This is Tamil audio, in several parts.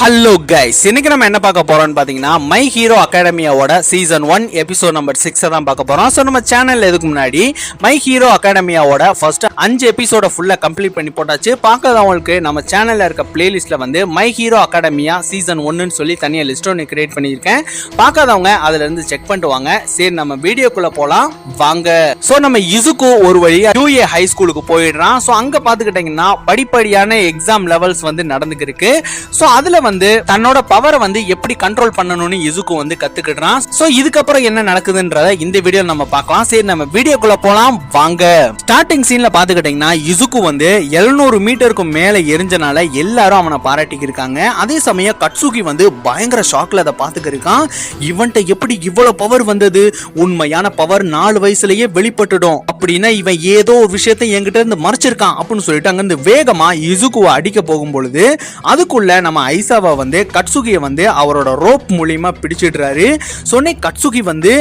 ஹலோ கைஸ், இன்னைக்கு நம்ம என்ன பார்க்க போறோம்னு பாத்தீங்கன்னா மை ஹீரோ அகாடமியாவோட சீசன் 1 எபிசோட் நம்பர் 6 தான் பார்க்க போறோம். ஸோ நம்ம சேனல்ல இதுக்கு முன்னாடி மை ஹீரோ அகாடமியாவோட ஃபர்ஸ்ட் 5 எபிசோட ஃபுல்லா கம்ப்ளீட் பண்ணி போட்டாச்சு. பார்க்காதவங்களுக்கு நம்ம சேனல்ல இருக்க பிளேலிஸ்ட்ல வந்து மை ஹீரோ அகாடமியா சீசன் 1ன்னு சொல்லி தனியா லிஸ்ட் ஒன்று கிரியேட் பண்ணியிருக்கேன். பார்க்காதவங்க அதுல இருந்து செக் பண்ணிட்டு வாங்க. சரி, நம்ம வீடியோக்குள்ள போலாம் வாங்க. ஸோ நம்ம இசுக்கு ஒரு வழியா UA ஹை ஸ்கூலுக்கு போயிடுறான். ஸோ அங்க பாத்துக்கிட்டீங்கன்னா படிப்படியான எக்ஸாம் லெவல்ஸ் வந்து நடந்துக்கு இருக்கு. ஸோ அதுல வந்து தன்னோட பவரை வந்து எப்படி கண்ட்ரோல் பண்ணணும்னு இசுக்கு வந்து கத்துக்கிட்டான். சோ இதுக்கப்புறம் என்ன நடக்குதுன்றத இந்த வீடியோ நம்ம பார்க்கலாம். சரி, நம்ம வீடியோக்குள்ள போலாம் வாங்க. ஸ்டார்டிங் சீன்ல பாத்துக்கிட்டீங்கன்னா இசுக்கு வந்து 700 மீட்டருக்கு மேல எரிஞ்சனால எல்லாரும் அவனை பாராட்டிக்கு இருக்காங்க. அதே சமயம் கட்சுகி வந்து பயங்கர ஷாக்ல அதை பாத்துக்க இருக்கான். இவன்ட்ட எப்படி இவ்வளவு பவர் வந்தது? உண்மையான பவர் 4 வயசுலயே வெளிப்பட்டுடும் அப்படின்னா இவன் ஏதோ ஒரு விஷயத்தை என்கிட்ட இருந்து மறைச்சிருக்கான் அப்படின்னு சொல்லிட்டு அங்க இருந்து வேகமா இசுக்குவை அடிக்க போகும் பொழுது அதுக்குள்ள நம்ம ஐசாவா வந்து கட்சுகியை வந்து அவரோட ரோப் மூலியமா பிடிச்சிடுறாரு. சொன்னே கட்சுகி வந்து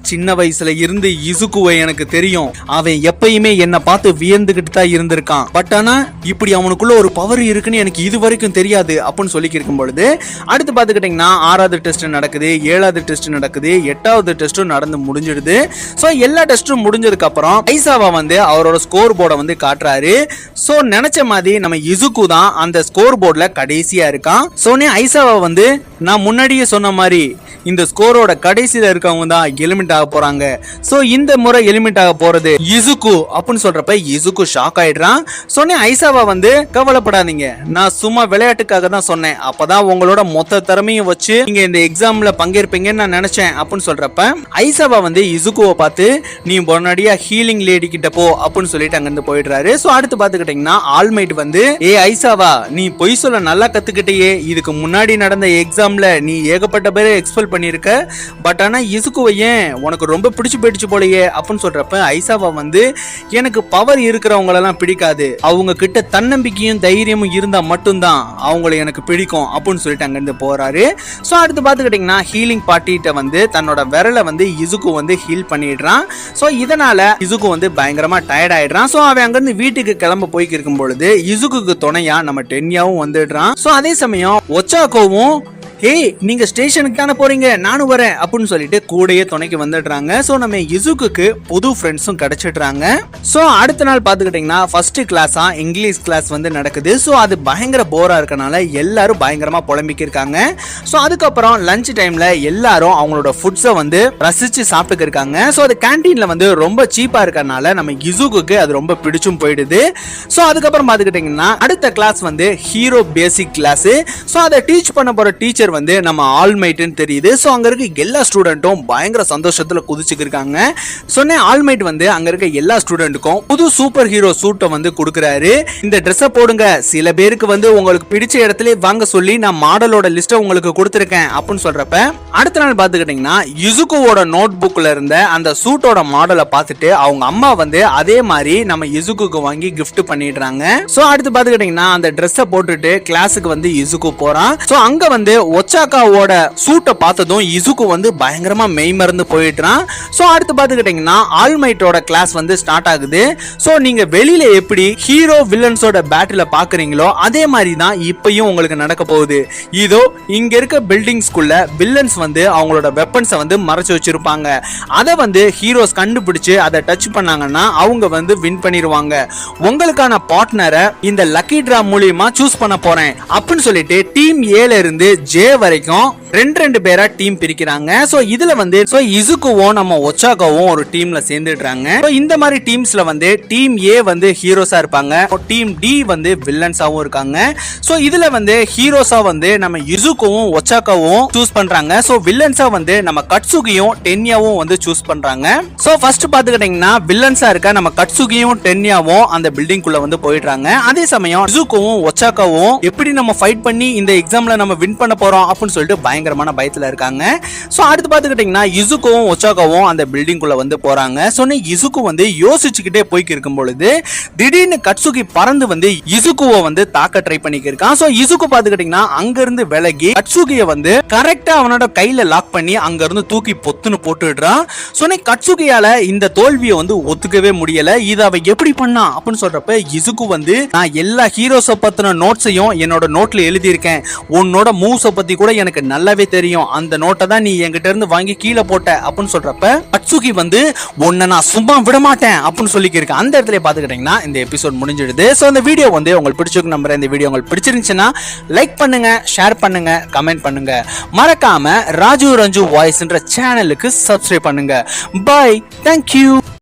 சின்ன வயசுல இருந்து இசுக்குவை எனக்கு தெரியும், அவன் எப்பயுமே என்ன பார்த்து வியந்துகிட்டு தான் இருந்திருக்கான். பட் ஆனா இப்படி அவனுக்குள்ள ஒரு பவர் இருக்குன்னு எனக்கு இது வரைக்கும் தெரியாது அப்படின்னு சொல்லி இருக்கும் பொழுது அடுத்து பாத்துக்கிட்டீங்கன்னா 6வது டெஸ்ட் நடக்குது, 7வது டெஸ்ட் நடக்குது, 8வது டெஸ்டும் நடந்து முடிஞ்சிடுது. சோ எல்லா டெஸ்டும் முடிஞ்சதுக்கு அப்புறம் ஐசாவா வந்து அவரோட ஸ்கோர் போர்டை வந்து காட்டுறாரு. சோ நினைச்ச மாதிரி நம்ம இசுக்கு தான் அந்த ஸ்கோர் போர்ட்ல கடைசியா இருக்கான். சோனே ஐசாவா வந்து நான் முன்னாடியே சொன்ன மாதிரி இந்த ஸ்கோரோட கடைசியில இருக்கவங்க தான் எலிமிட் ஆக போறாங்க. சோ இந்த முறை எலிமிட் ஆக போறது இசுக்கு அப்படின்னு சொல்றப்ப இசுக்கு ஷாக் ஆயிடுறான். சொன்னே ஐசாவா வந்து கவலைப்படாதீங்க, நான் சும்மா விளையாட்டுக்காக தான் சொன்னேன், அப்பதான் உங்களோட மொத்த திறமையும் வச்சு நீங்க இந்த எக்ஸாம்ல பங்கேற்பீங்கன்னு நான் நினைச்சேன் அப்படின்னு சொல்றப்ப ஐசாவா வந்து இசுக்குவை பார்த்து நீ முன்னாடியா ஹீலிங் லேடி கிட்ட போ அப்படின்னு சொல்லிட்டு அங்க இருந்து போயிடுறாரு. சோ அடுத்து பாத்துக்கிட்டீங்கன்னா ஆல்மைட் வந்து ஐசாவா நீ பொய் சொல்ல நல்லா கத்துக்கிட்டே, இதுக்கு முன்னாடி நடந்த எக்ஸாம்ல நீ ஏகப்பட்ட பேரை எக்ஸ்பெல் பண்ணிருக்க, பட் ஆனா இசுக்குவை ஏன் உனக்கு ரொம்ப பிடிச்சு போயிடுச்சு போலயே அப்படின்னு சொல்றப்ப ஐசாவா வந்து எனக்கு பவர் இருக்கிறவங்களெல்லாம் பிடிக்காது, அவங்க கிட்ட தன்னம்பிக்கையும் தைரியமும் இருந்தா மட்டும்தான் அவங்களை எனக்கு பிடிக்கும் அப்படின்னு சொல்லிட்டு அங்கிருந்து போறாரு. ஸோ அடுத்து பார்த்துக்கிட்டிங்கன்னா ஹீலிங் பார்ட்டிகிட்ட வந்து தன்னோட விரலை வந்து இசுக்கு வந்து ஹீல் பண்ணிடுறான். ஸோ இதனால இசுக்கு வந்து பயங்கரமா டயர்ட் ஆயிடுறான். ஸோ அவன் அங்கிருந்து வீட்டுக்கு கிளம்ப போய்க்கு இருக்கும் பொழுது இசுக்கு துணையா நம்ம டென்யாவும் வந்துடுறான். ஸோ அதே சமயம் ஒச்சாக்கோவும் ஏய் நீங்க ஸ்டேஷனுக்கு தானே போறீங்க, நானும் வரேன் அப்படின்னு சொல்லிட்டு கூடயே துணைக்கு வந்துடுறாங்க. சோ நம்ம இசுக்கு புது ஃப்ரெண்ட்ஸும் கிடைச்சிடுறாங்க. சோ அடுத்த நாள் பாத்துக்கிட்டீங்கன்னா ஃபர்ஸ்ட் கிளாஸா இங்கிலீஷ் கிளாஸ் வந்து நடக்குது. சோ அது பயங்கர போரா இருக்கனால எல்லாரும் பயங்கரமா புலம்பிக்க இருக்காங்க. சோ அதுக்கப்புறம் லஞ்ச் டைம்ல எல்லாரும் அவங்களோட ஃபுட்ஸை வந்து ரசிச்சு சாப்பிட்டு இருக்காங்க. சோ அது கேண்டீன்ல வந்து ரொம்ப சீப்பா இருக்கனால நம்ம இசுக்கு அது ரொம்ப பிடிச்சும் போயிடுது. சோ அதுக்கப்புறம் பாத்துக்கிட்டீங்கன்னா அடுத்த கிளாஸ் வந்து ஹீரோ பேசிக் கிளாஸ். சோ அதை டீச் பண்ண போற டீச்சர் வந்து நம்ம ஆல்மைட்னு தெரியுது. சோ அங்க இருக்க எல்லா ஸ்டூடெண்ட்டும் பயங்கர சந்தோஷத்துல குதிச்சுக்கு இருக்காங்க. சொன்ன ஆல்மைட் வந்து அங்க இருக்க எல்லா ஸ்டூடெண்ட்டுக்கும் புது சூப்பர் ஹீரோ சூட்டை வந்து கொடுக்கறாரு. இந்த ட்ரெஸ்ஸை போடுங்க, சில பேருக்கு வந்து உங்களுக்கு பிடிச்ச இடத்துல வாங்க சொல்லி நான் மாடலோட லிஸ்ட்டை உங்களுக்கு கொடுத்துருக்கேன் அப்படின்னு சொல்றப்ப அடுத்த நாள் பாத்துக்கிட்டீங்கன்னா இசுக்குவோட நோட் புக்ல இருந்த அந்த சூட்டோட மாடலை பார்த்துட்டு அவங்க அம்மா வந்து அதே மாதிரி நம்ம இசுக்கு வாங்கி கிஃப்ட் பண்ணிடுறாங்க. சோ அடுத்து பாத்துக்கிட்டீங்கன்னா அந்த ட்ரெஸ்ஸை போட்டுட்டு கிளாஸுக்கு வந்து இசுக்கு போறான். சோ அங்க வந்து ஒச்சாக்காவோட சூட்டை பார்த்ததும் இசுக்கு வந்து பயங்கரமா மெய் மறந்து போயிடுறான். சோ அடுத்து பாத்துக்கிட்டீங்கன்னா ஆல்மைட்டோட கிளாஸ் வந்து ஸ்டார்ட் ஆகுது. சோ நீங்க வெளியில எப்படி ஹீரோ வில்லன்ஸோட பேட்டில பாக்குறீங்களோ அதே மாதிரி தான் இப்பயும் உங்களுக்கு நடக்க போகுது. இதோ இங்க இருக்க பில்டிங்ஸ்குள்ள வில்லன்ஸ் வந்து அவங்களோட வெப்பன்ஸை வந்து மறைச்சு வச்சிருப்பாங்க. அதை வந்து ஹீரோஸ் கண்டுபிடிச்சு அதை டச் பண்ணாங்கன்னா அவங்க வந்து வின் பண்ணிடுவாங்க. உங்களுக்கான பார்ட்னரை இந்த லக்கி டிரா மூலியமா சூஸ் பண்ண போறேன் அப்படின்னு சொல்லிட்டு டீம் ஏல இருந்து ஜே வரைக்கும் ரெண்டு பேரா டீம் பிரிக்கிறாங்க. சோ இதுல வந்து இசுக்குவும் நம்ம ஒச்சாக்காவும் ஒரு டீம்ல சேர்ந்துடுறாங்க. இந்த மாதிரி டீம்ஸ்ல வந்து டீம் ஏ வந்து ஹீரோஸா இருப்பாங்க, டீம் டி வந்து வில்லன்ஸாவும் இருக்காங்க. சோ இதுல வந்து ஹீரோஸா வந்து நம்ம இசுக்குவும் ஒச்சாக்காவும் சூஸ் பண்றாங்க. சோ வில்லன்ஸா வந்து நம்ம கட்சுகியும் டென்யாவும் வந்து சூஸ் பண்றாங்க. சோ ஃபர்ஸ்ட் பாத்துக்கிட்டீங்கன்னா வில்லன்ஸா இருக்க நம்ம கட்சுகியும் டென்யாவும் அந்த பில்டிங் குள்ள வந்து போயிடுறாங்க. அதே சமயம் இசுக்குவும் ஒச்சாக்காவும் எப்படி நம்ம ஃபைட் பண்ணி இந்த எக்ஸாம்ல நம்ம வின் பண்ண போறோம் போறோம் அப்படின்னு சொல்லிட்டு பயங்கரமான பயத்துல இருக்காங்க. சோ அடுத்து பாத்துக்கிட்டீங்கன்னா இசுக்கும் ஒச்சாகாவும் அந்த பில்டிங்குள்ள வந்து போறாங்க. சொன்ன இசுக்கு வந்து யோசிச்சுக்கிட்டே போய்க்கு இருக்கும் பொழுது திடீர்னு கட்சுகி பறந்து வந்து இசுக்குவை வந்து தாக்க ட்ரை பண்ணிக்கிருக்கான். சோ இசுக்கு பாத்துக்கிட்டீங்கன்னா அங்க இருந்து விலகி கட்சுகிய வந்து கரெக்டா அவனோட கையில லாக் பண்ணி அங்க இருந்து தூக்கி பொத்துன்னு போட்டுடுறான். சொன்ன கட்சுகியால இந்த தோல்வியை வந்து ஒத்துக்கவே முடியல. இதை அவ எப்படி பண்ணா அப்படின்னு சொல்றப்ப இசுக்கு வந்து நான் எல்லா ஹீரோஸை பத்தின நோட்ஸையும் என்னோட நோட்ல எழுதியிருக்கேன், உன்னோட மூவ்ஸை பத்தி கூட எனக்கு நல்லாவே தெரியும், அந்த நோட்டை தான் நீ என்கிட்ட இருந்து வாங்கி கீழே போட்ட அப்படின்னு சொல்றப்ப கட்சுகி வந்து உன்னை நான் சும்மா விட மாட்டேன் அப்படின்னு சொல்லிக்கிருக்கேன். அந்த இடத்துல பாத்துக்கிட்டீங்கன்னா இந்த எபிசோட் முடிஞ்சிடுது. ஸோ இந்த வீடியோ வந்து உங்களுக்கு பிடிச்சிருக்கு நம்புறேன். இந்த வீடியோ உங்களுக்கு பிடிச்சிருந்துச்சுன்னா லைக் பண்ணுங்க, ஷேர் பண்ணுங்க, கமெண்ட் பண்ணுங்க. மறக்காம ராஜு ரஞ்சு வாய்ஸ்ன்ற சேனலுக்கு சப்ஸ்கிரைப் பண்ணுங்க. Bye, thank you.